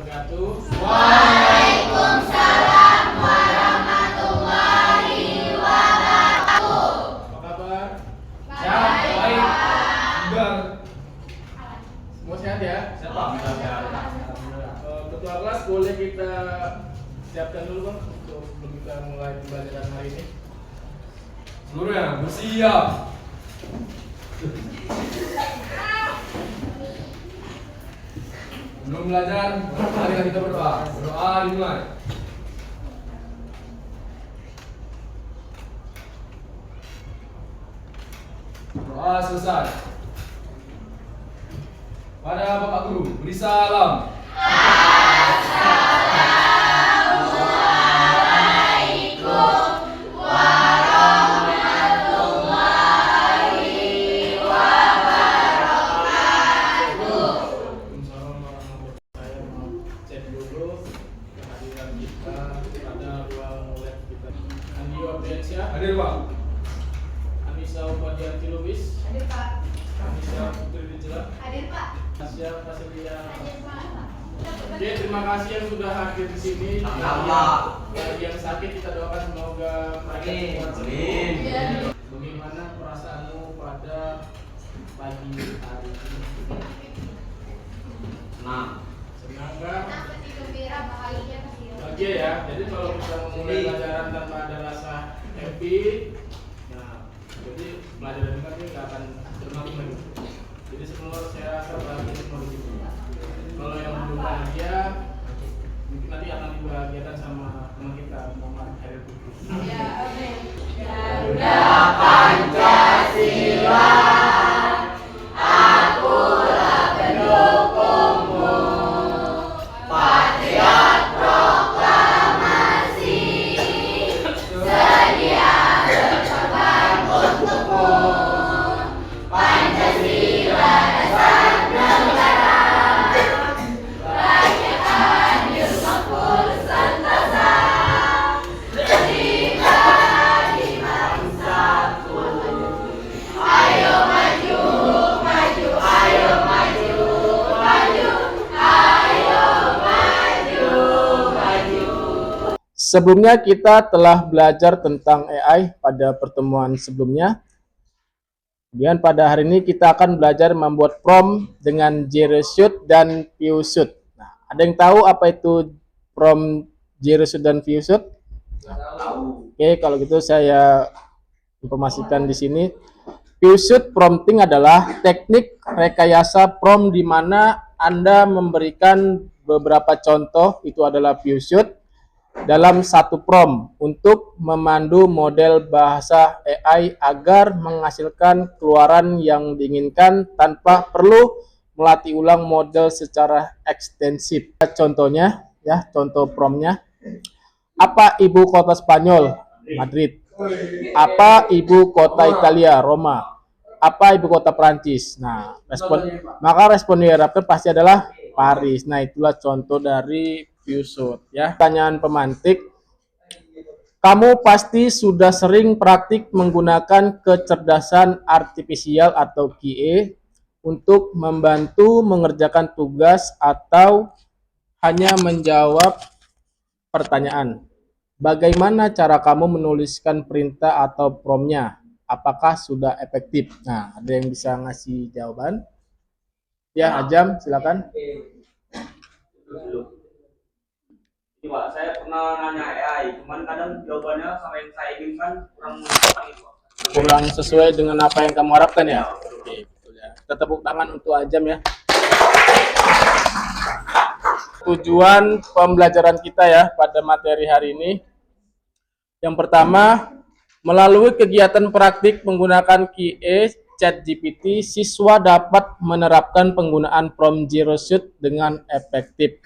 wabarakatuh. Waalaikumsalam warahmatullahi wabarakatuh. Apa kabar? Baik. Segar. Semua sehat ya? Sehat, Pak. Ketua kelas boleh kita siapkan dulu Bang untuk sebelum kita mulai pembelajaran hari ini. Seluruhnya bersiap. Belum belajar, mari kita berdoa. Berdoa dimulai. Doa selesai. Pada Bapak Guru, beri salam. Saya mau cek dulu kehadiran kita pada ruang lab kita. Andi Wabiansyah, Hadir, Pak. Anissa Upadianti Lubis, Hadir Pak. Anissa Putri Dijela, Hadir Pak. Asya Fasilia. Hadir Pak. Oke, terima kasih yang sudah hadir di sini. Sama-sama. Bagi yang sakit kita doakan semoga mereka cepat sembuh. Amin. Bagaimana perasaanmu pada pagi hari ini? Senang. Senang kan? Pasti gembira, bahagia pasti. Bahagia ya. Jadi kalau kita memulai pelajaran tanpa ada rasa happy, nah jadi pelajaran kita ini nggak akan bermakna lagi. Jadi semua saya rasa bahagia semua di sini. Kalau yang belum bahagia, mungkin nanti akan dibahagiakan sama teman kita, Muhammad Hairil Fikri. Ya, amin. Garuda Pancasila, akulah pendukungmu. Patriot proklamasi, sedia berkorban untukmu. Pancasila dasar negara, banyak adil makmur sentosa, pribadi bangsaku. Ayo maju, maju, ayo maju, maju, ayo maju, maju. Sebelumnya kita telah belajar tentang AI pada pertemuan sebelumnya. Kemudian pada hari ini kita akan belajar membuat prompt dengan GeroShoot dan ViewShoot. Nah, ada yang tahu apa itu prompt GeroShoot dan ViewShoot? Tahu. Oke, kalau gitu saya informasikan di sini. ViewShoot prompting adalah teknik rekayasa prompt di mana Anda memberikan beberapa contoh, itu adalah ViewShoot, dalam satu prompt untuk memandu model bahasa AI agar menghasilkan keluaran yang diinginkan tanpa perlu melatih ulang model secara ekstensif. Contohnya, ya, contoh promptnya. Apa ibu kota Spanyol? Madrid. Apa ibu kota Italia? Roma. Apa ibu kota Prancis? Nah, maka respon yang diharapkan pasti adalah Paris. Nah, itulah contoh dari ViewShoot, ya. Pertanyaan pemantik. Kamu pasti sudah sering praktik menggunakan kecerdasan artifisial atau QA untuk membantu mengerjakan tugas atau hanya menjawab pertanyaan. Bagaimana cara kamu menuliskan perintah atau prompt-nya? Apakah sudah efektif? Nah, ada yang bisa ngasih jawaban? Ya, Ajam, silakan. Ini Pak, saya pernah nanya AI, cuman kadang jawabannya sama yang saya inginkan kurang tepat itu Pak. Kurang sesuai dengan apa yang kamu harapkan ya? Oke, betul ya. Kita tepuk tangan untuk Ajam ya. Tujuan pembelajaran kita ya pada materi hari ini. Yang pertama, melalui kegiatan praktik menggunakan QA ChatGPT, siswa dapat menerapkan penggunaan prompt GeroShoot dengan efektif.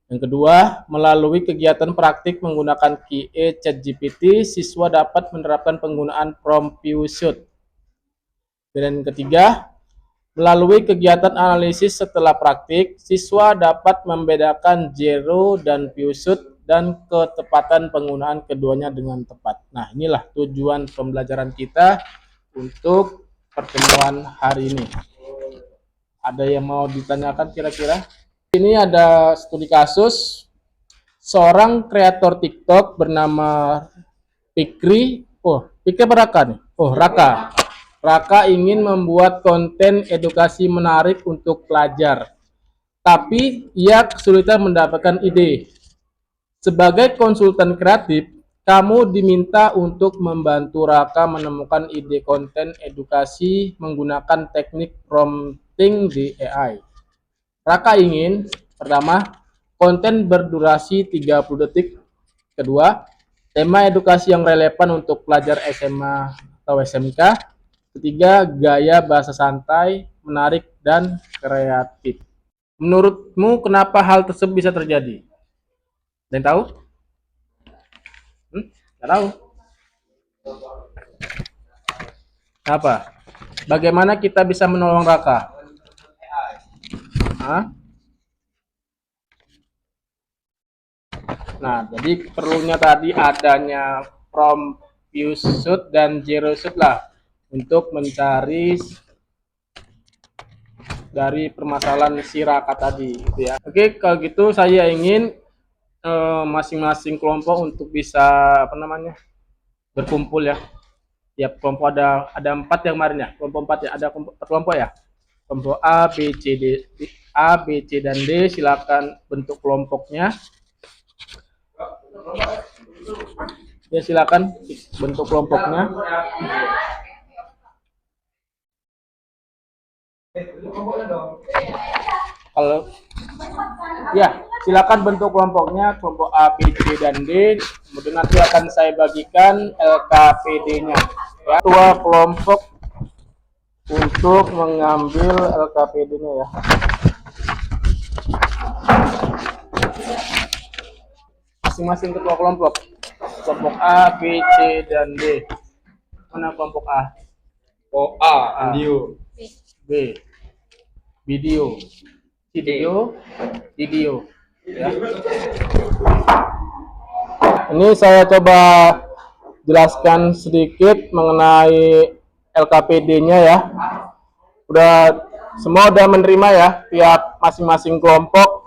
Yang kedua, melalui kegiatan praktik menggunakan QA ChatGPT, siswa dapat menerapkan penggunaan prompt ViewShoot. Dan yang ketiga, melalui kegiatan analisis setelah praktik, siswa dapat membedakan Gero dan ViewShoot dan ketepatan penggunaan keduanya dengan tepat. Nah, inilah tujuan pembelajaran kita untuk pertemuan hari ini. Ada yang mau ditanyakan kira-kira? Ini ada studi kasus seorang kreator TikTok bernama Fikri. Oh, Fikri apa Raka nih? Oh, Raka. Raka ingin membuat konten edukasi menarik untuk pelajar, tapi ia kesulitan mendapatkan ide. Sebagai konsultan kreatif, kamu diminta untuk membantu Raka menemukan ide konten edukasi menggunakan teknik prompting di AI. Raka ingin, pertama, konten berdurasi 30 detik. Kedua, tema edukasi yang relevan untuk pelajar SMA atau SMK. Ketiga, gaya bahasa santai, menarik, dan kreatif. Menurutmu kenapa hal tersebut bisa terjadi? Ada yang tahu? Nggak tahu. Apa? Bagaimana kita bisa menolong Raka? Hah? Nah, jadi perlunya tadi adanya prompt Piusut dan Jerosut lah untuk mencari dari permasalahan si Raka tadi gitu ya. Oke, kalau gitu saya ingin masing-masing kelompok untuk bisa apa namanya berkumpul ya. Tiap kelompok ada 4 yang kemarin ya, kelompok 4 ya, ada kelompok ya. Kelompok A, B, C, D, A, B, C dan D, silakan bentuk kelompoknya. Ya silakan bentuk kelompoknya. Kalau ya silakan bentuk kelompoknya, kelompok A, B, C dan D. Kemudian nanti akan saya bagikan LKPD-nya. Ya, ketua kelompok untuk mengambil LKPD-nya ya. Masing-masing ketua kelompok. Kelompok A, B, C dan D. Mana kelompok A? Oh, A, video. B, video, video, ya. Ini saya coba jelaskan sedikit mengenai LKPD-nya ya. Semua udah menerima ya, tiap masing-masing kelompok.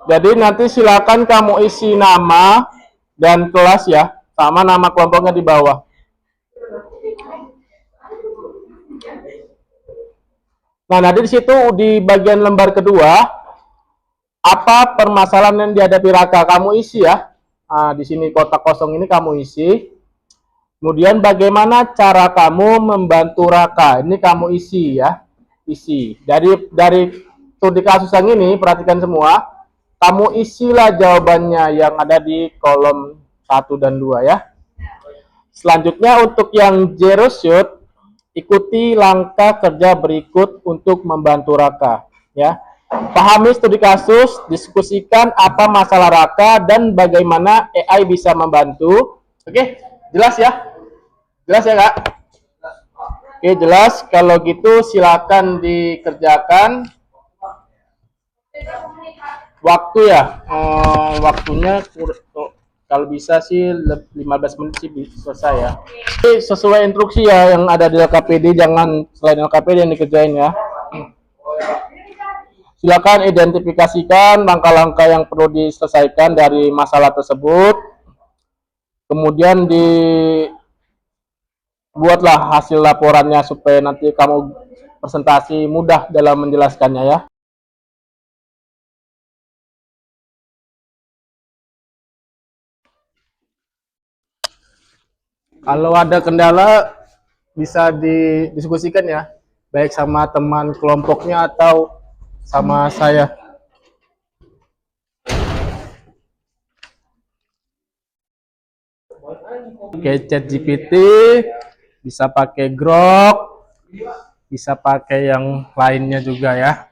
Jadi nanti silakan kamu isi nama dan kelas ya, sama nama kelompoknya di bawah. Nah, nanti di situ di bagian lembar kedua, apa permasalahan yang dihadapi Raka, kamu isi ya. Nah, di sini kotak kosong ini kamu isi. Kemudian bagaimana cara kamu membantu Raka, ini kamu isi ya. Isi. Dari studi kasus yang ini, perhatikan semua. Kamu isilah jawabannya yang ada di kolom 1 dan 2 ya. Selanjutnya untuk yang zero shoot, ikuti langkah kerja berikut untuk membantu Raka ya. Pahami studi kasus, diskusikan apa masalah Raka dan bagaimana AI bisa membantu. Oke, jelas ya? Jelas ya, Kak? Oke, jelas. Kalau gitu silakan dikerjakan. Waktu ya. Waktunya kalau bisa sih 15 menit sih selesai ya. Sesuai instruksi ya yang ada di LKPD, jangan selain LKPD yang dikerjain ya. Silakan identifikasikan langkah-langkah yang perlu diselesaikan dari masalah tersebut. Kemudian dibuatlah hasil laporannya supaya nanti kamu presentasi mudah dalam menjelaskannya ya. Kalau ada kendala bisa didiskusikan ya, baik sama teman kelompoknya atau sama saya. Oke, ChatGPT, bisa pakai Grok, bisa pakai yang lainnya juga ya.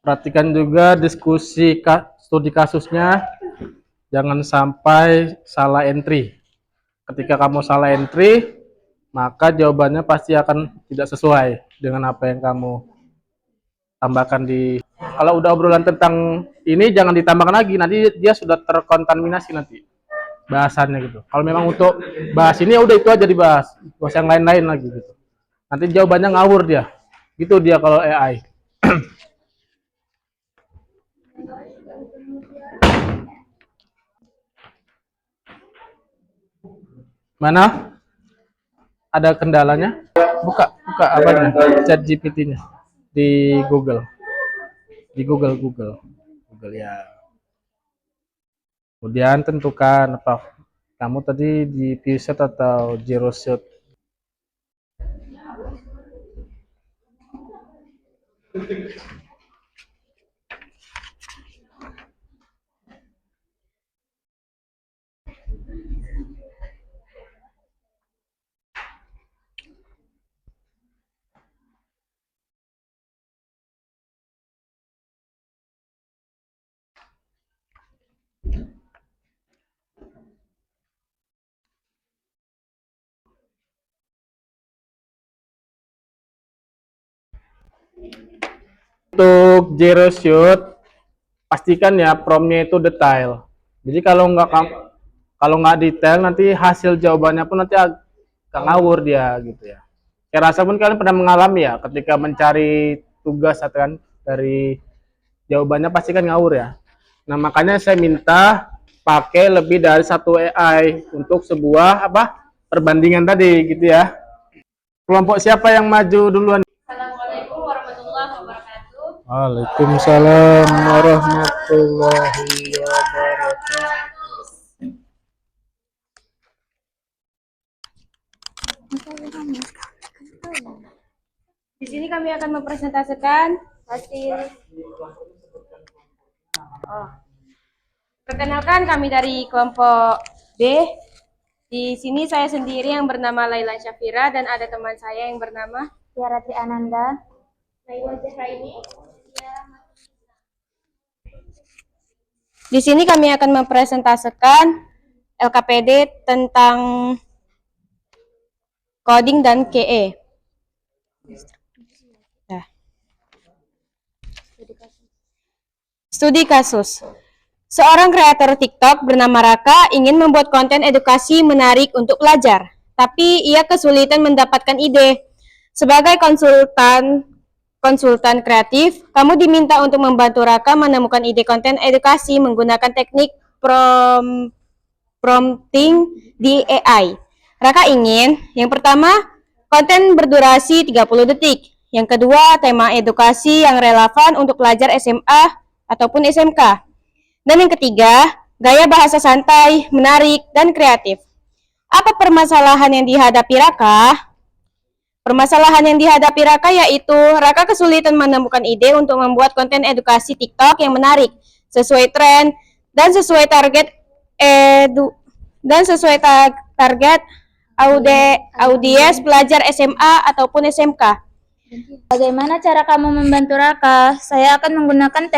Perhatikan juga diskusi studi kasusnya, jangan sampai salah entry. Ketika kamu salah entry, maka jawabannya pasti akan tidak sesuai dengan apa yang kamu tambahkan di. Kalau udah obrolan tentang ini jangan ditambahkan lagi, nanti dia sudah terkontaminasi nanti bahasannya gitu. Kalau memang untuk bahas ini ya udah itu aja dibahas, gak usah yang lain-lain lagi gitu. Nanti jawabannya ngawur dia. Gitu dia kalau AI. Mana? Ada kendalanya? Buka apanya? Chat GPT-nya di Google. Di Google ya. Kemudian tentukan apa kamu tadi di Viewset atau Zero Shot. Untuk Zero Shot pastikan ya promptnya itu detail. Jadi kalau nggak detail nanti hasil jawabannya pun nanti agak ngawur dia gitu ya. Saya rasa pun kalian pernah mengalami ya ketika mencari tugas atau kan dari jawabannya pasti kan ngawur ya. Nah makanya saya minta pakai lebih dari satu AI untuk sebuah perbandingan tadi gitu ya. Kelompok siapa yang maju duluan? Assalamualaikum warahmatullahi wabarakatuh. Waalaikumsalam warahmatullahi wabarakatuh. Di sini kami akan mempresentasikan hasil. Perkenalkan, kami dari kelompok B. Di sini saya sendiri yang bernama Laila Syafira dan ada teman saya yang bernama Tiara Triananda. Di sini kami akan mempresentasikan LKPD tentang coding dan QE. Nah. Studi kasus. Seorang kreator TikTok bernama Raka ingin membuat konten edukasi menarik untuk pelajar, tapi ia kesulitan mendapatkan ide. Sebagai konsultan kreatif, kamu diminta untuk membantu Raka menemukan ide konten edukasi menggunakan teknik prompting di AI. Raka ingin, yang pertama, konten berdurasi 30 detik. Yang kedua, tema edukasi yang relevan untuk pelajar SMA ataupun SMK. Dan yang ketiga, gaya bahasa santai, menarik, dan kreatif. Apa permasalahan yang dihadapi Raka? Permasalahan yang dihadapi Raka yaitu Raka kesulitan menemukan ide untuk membuat konten edukasi TikTok yang menarik, sesuai tren, dan sesuai target audiens pelajar SMA ataupun SMK. Bagaimana cara kamu membantu Raka? Saya akan menggunakan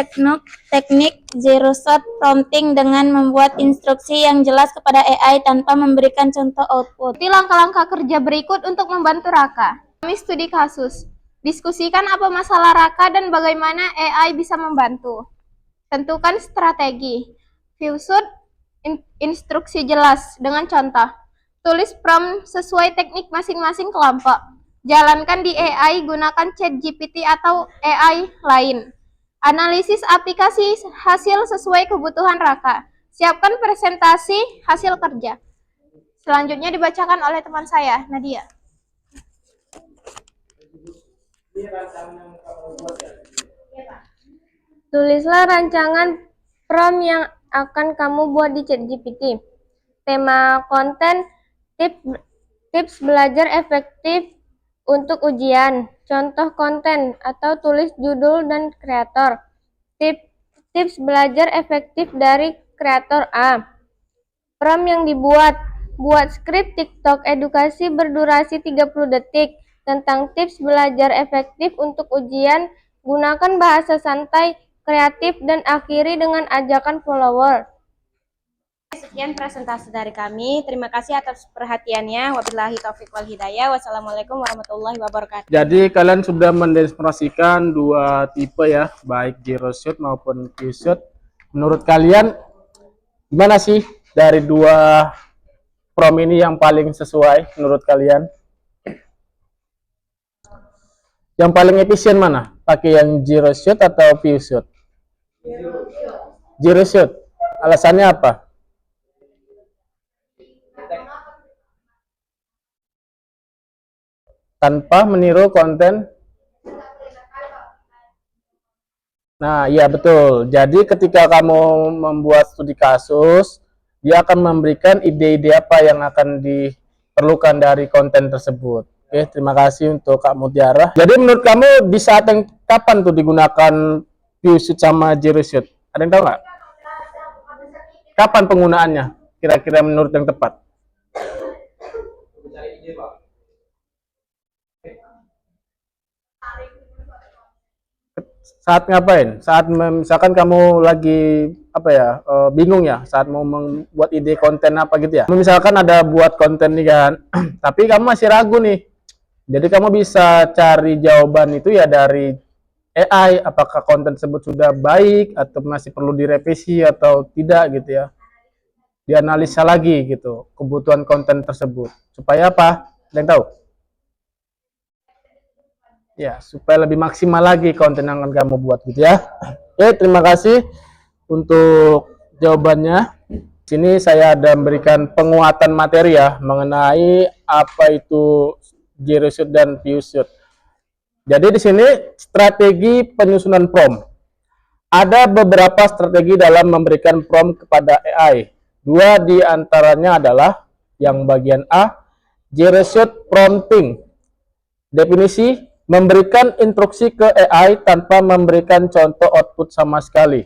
teknik zero shot prompting dengan membuat instruksi yang jelas kepada AI tanpa memberikan contoh output. Ikuti langkah-langkah kerja berikut untuk membantu Raka. Kami studi kasus. Diskusikan apa masalah Raka dan bagaimana AI bisa membantu. Tentukan strategi. Viewset instruksi jelas dengan contoh. Tulis prompt sesuai teknik masing-masing kelompok. Jalankan di AI, gunakan ChatGPT atau AI lain. Analisis aplikasi hasil sesuai kebutuhan Raka. Siapkan presentasi hasil kerja. Selanjutnya dibacakan oleh teman saya, Nadia. Tulislah rancangan prompt yang akan kamu buat di ChatGPT. Tema konten, tips belajar efektif untuk ujian, contoh konten, atau tulis judul dan kreator. Tips belajar efektif dari kreator A. Prompt yang dibuat. Buat skrip TikTok edukasi berdurasi 30 detik tentang tips belajar efektif untuk ujian, gunakan bahasa santai, kreatif, dan akhiri dengan ajakan follower. Sekian presentasi dari kami. Terima kasih atas perhatiannya. Wabillahi taufiq wal hidayah. Wassalamualaikum warahmatullahi wabarakatuh. Jadi kalian sudah mendemonstrasikan dua tipe ya, baik zero shoot maupun few shoot. Menurut kalian gimana sih dari dua prom ini yang paling sesuai menurut kalian? Yang paling efisien mana? Pakai yang zero shoot atau few shoot? Zero shoot. Alasannya apa? Tanpa meniru konten. Nah, iya betul. Jadi ketika kamu membuat studi kasus, dia akan memberikan ide-ide apa yang akan diperlukan dari konten tersebut. Oke, terima kasih untuk Kak Mutiara. Jadi menurut kamu di saat yang kapan tuh digunakan view shoot sama zero shoot? Ada yang tahu nggak? Kapan penggunaannya? Kira-kira menurut yang tepat? Mencari ide, Pak. Saat ngapain? Saat misalkan kamu lagi apa ya, bingung ya, saat mau membuat ide konten apa gitu ya. Misalkan ada buat konten nih kan, tapi kamu masih ragu nih. Jadi kamu bisa cari jawaban itu ya dari AI, apakah konten tersebut sudah baik atau masih perlu direvisi atau tidak gitu ya. Dianalisa lagi gitu kebutuhan konten tersebut. Supaya apa? Ada yang tahu? Ya, supaya lebih maksimal lagi konten yang akan kamu buat gitu ya. Oke, terima kasih untuk jawabannya. Sini saya ada memberikan penguatan materi ya mengenai apa itu zero shoot dan few shoot. Jadi di sini strategi penyusunan prompt. Ada beberapa strategi dalam memberikan prompt kepada AI. Dua di antaranya adalah yang bagian A, zero shoot prompting. Definisi: memberikan instruksi ke AI tanpa memberikan contoh output sama sekali.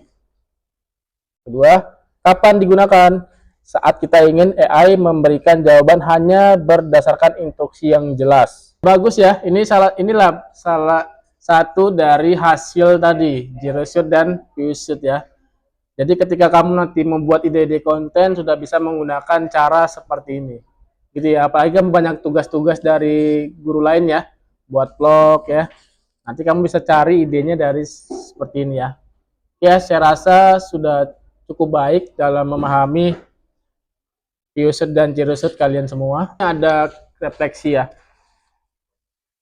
Kedua, kapan digunakan? Saat kita ingin AI memberikan jawaban hanya berdasarkan instruksi yang jelas. Bagus ya, inilah salah satu dari hasil tadi, zero shoot dan few shoot ya. Jadi ketika kamu nanti membuat ide-ide konten sudah bisa menggunakan cara seperti ini. Gitu ya, apalagi kamu banyak tugas-tugas dari guru lain ya, buat vlog ya. Nanti kamu bisa cari idenya dari seperti ini ya. Ya, saya rasa sudah cukup baik dalam memahami few shoot dan zero shoot kalian semua. Ada refleksi ya.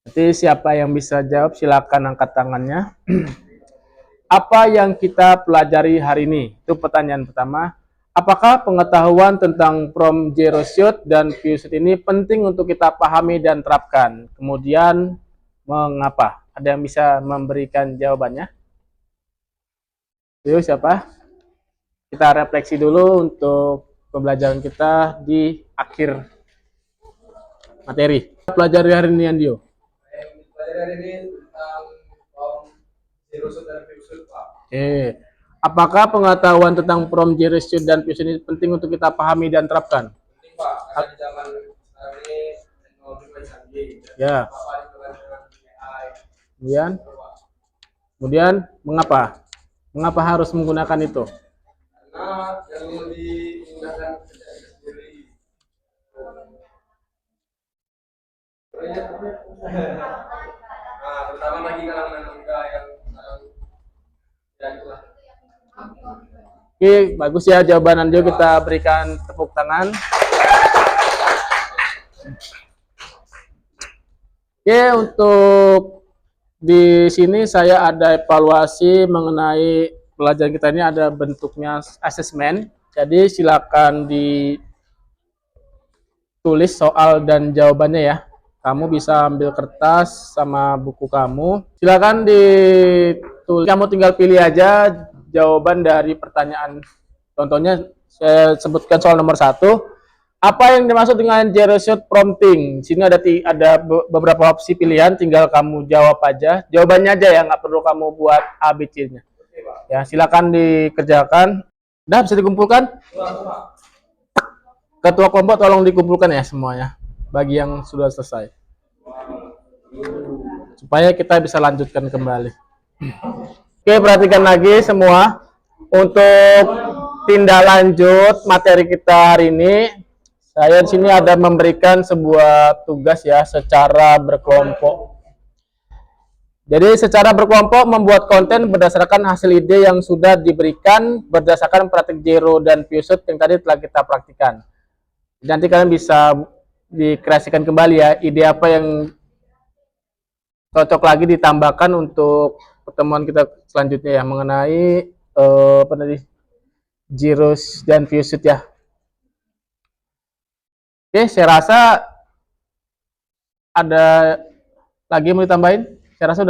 Nanti siapa yang bisa jawab silakan angkat tangannya. Apa yang kita pelajari hari ini? Itu pertanyaan pertama. Apakah pengetahuan tentang prompt zero shoot dan few shoot ini penting untuk kita pahami dan terapkan? Kemudian, mengapa? Ada yang bisa memberikan jawabannya? Yuk, siapa? Kita refleksi dulu untuk pembelajaran kita di akhir materi. Pelajari hari ini, Andio. Pelajaran hari ini tentang zero shoot dan few shoot, Pak. Apakah pengetahuan tentang prompt zero shoot dan few shoot ini penting untuk kita pahami dan terapkan? Penting, Pak, karena di zaman sekarang ini teknologi masih canggih. Ya. Apa dengan AI? Kemudian mengapa? Mengapa harus menggunakan itu? Karena yang lebih memudahkan kerjaan kita sendiri. Nah, terutama bagi kalangan muda yang sekarang ya itulah. Oke, bagus ya jawaban Andio, kita berikan tepuk tangan. Oke, untuk di sini saya ada evaluasi mengenai pelajaran kita ini, ada bentuknya asesmen. Jadi silakan ditulis soal dan jawabannya ya. Kamu bisa ambil kertas sama buku kamu. Silakan ditulis. Kamu tinggal pilih aja jawaban dari pertanyaan. Contohnya saya sebutkan soal nomor 1. Apa yang dimaksud dengan zero shoot prompting? Sini ada beberapa opsi pilihan, tinggal kamu jawab aja. Jawabannya aja ya, nggak perlu kamu buat ABC-nya. Ya, silakan dikerjakan. Udah bisa dikumpulkan? Ketua kelompok tolong dikumpulkan ya semuanya, bagi yang sudah selesai. Supaya kita bisa lanjutkan kembali. Oke, perhatikan lagi semua. Untuk tindak lanjut materi kita hari ini, saya di sini ada memberikan sebuah tugas ya secara berkelompok. Jadi secara berkelompok membuat konten berdasarkan hasil ide yang sudah diberikan berdasarkan praktik Zero dan Piusut yang tadi telah kita praktikan. Nanti kalian bisa dikreasikan kembali ya, ide apa yang cocok lagi ditambahkan untuk pertemuan kita selanjutnya ya, mengenai apa tadi, Zero dan Piusut ya. Oke, saya rasa ada lagi yang mau ditambahin? Saya rasa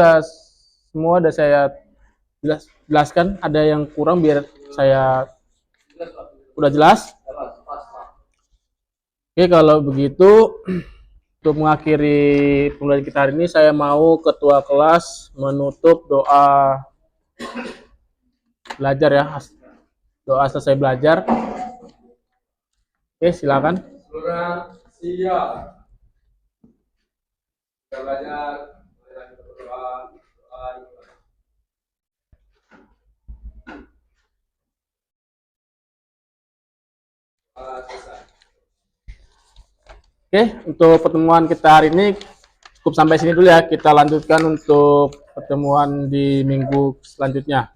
sudah saya jelaskan. Ada yang kurang biar saya udah jelas. Oke, kalau begitu untuk mengakhiri pembelajaran kita hari ini, saya mau ketua kelas menutup doa belajar ya. Doa selesai belajar. Oke, silakan. Seluruh siap. Kita belajar. Berdoa. Selesai. Oke, untuk pertemuan kita hari ini cukup sampai sini dulu ya. Kita lanjutkan untuk pertemuan di minggu selanjutnya.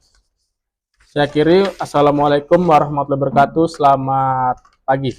Saya akhiri. Assalamualaikum warahmatullahi wabarakatuh. Selamat pagi.